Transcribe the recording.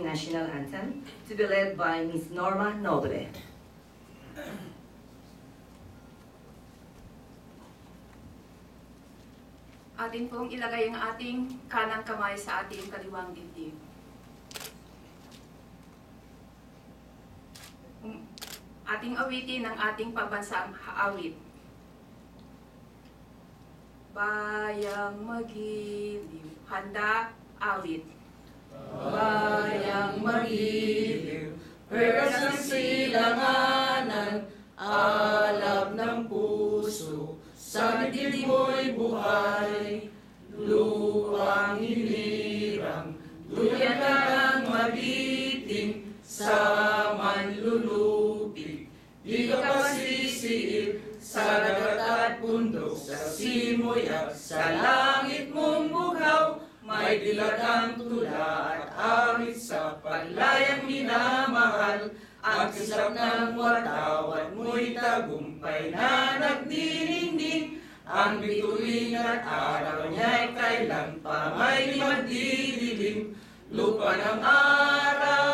Philippine National Anthem to be led by Ms. Norma Noble. Atin pong ilagay ang ating kanang kamay sa ating kaliwang dibdib. Ating awitin ang ating pambansang awit. Bayang magiliw, handa, awit. Bayang magiliw, pweras ng silanganan, alab ng puso, sa dibdib mo'y buhay, lupang hinirang, duyan ka ng mabiting, sa manlulupig, di ka pasisiil, sa dagat at bundok, sa simoy at sa langit mong bughaw, may dilag ang tula at awit sa paglayang minamahal, ang kislap ng watawat mo'y tagumpay na nagdiningning, ang bituin at araw niya'y kailan pa may magdidilim, lupa ng araw